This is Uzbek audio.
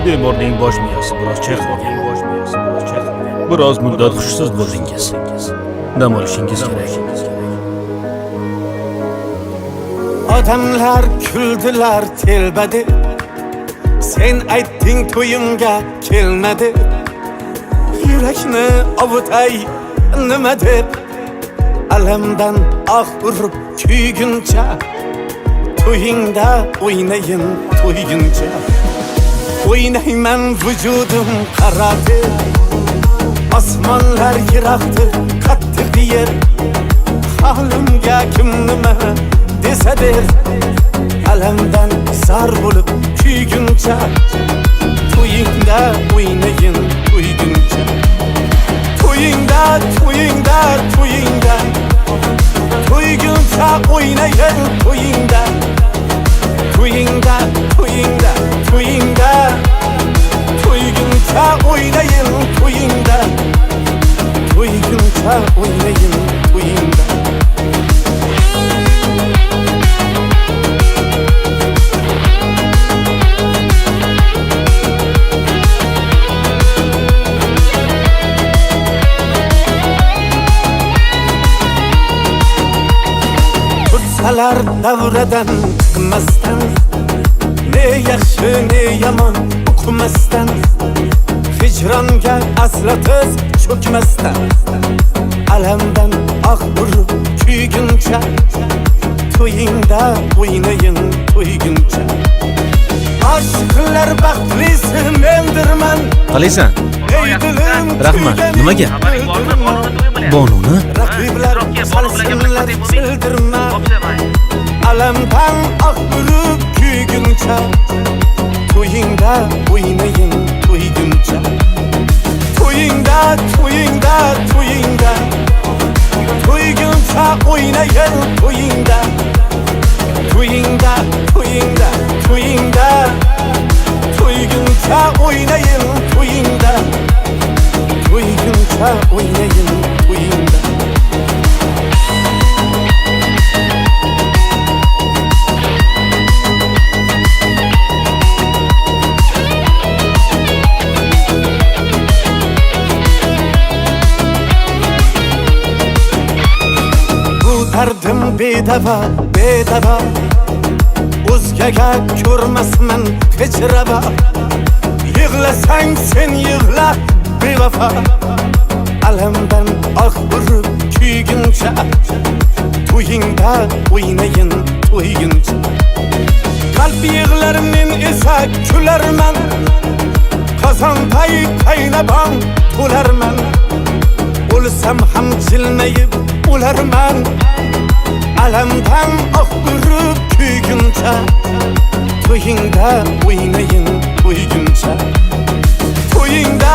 Bemorning bosh miyasi biroz chayqalgan. Biroz muddat hushsiz bo'ldingiz. Dam olishingiz kerak. Odamlar kuldilar telbadi. Sen aytding to'yimga kelmadi. Yurakni ovutay nima deb alamdan urib kuyguncha to'yingda o'ynayin to'yguncha o'ynayman vujudim qaradi osmonlar yiroqdir qattiq yer holimga kim nima desa der alamdan zar bo'lib kuyguncha to'yingda o'ynayin to'yguncha to'yingda to'yingda to'yingda to'yguncha o'ynayin to'yingda to'yingda to'yingda to'yingda to'yguncha o'ynayin to'yingda to'yguncha o'ynayin to'yingda Salar davradan chiqmasdan ne yaxshi ne yomon uqmasdan hijronga aslo tiz cho'kmasdan alamdan urib kuyguncha to'yingda o'ynayin to'yguncha oshqlar baxtlisi mendirman Qalaysan? Rahmat, nimaga? Bonuni? Raqiblar salsinlar sildirma alamdan urib kuyguncha to'yingda o'ynayin to'yguncha to'yingda to'yingda to'yingda to'yguncha o'ynayin to'yingda to'yingda to'yingda to'yingda to'yguncha o'ynayin to'yingda to'yguncha o'ynayin to'yingda Dardim bedava, bedava O'zgaga ko'rmasman hijrava Yig'lasang sen yig'la bevafa Alamdan urib kuyguncha To'yingda o'ynayin to'yguncha Qalb yig'lar men esa kularman Qozonday qaynabon to'larman O'lsam ham jilmayib o'larman alamdan urib kuyguncha to'yingda o'ynayin to'yguncha to'yingda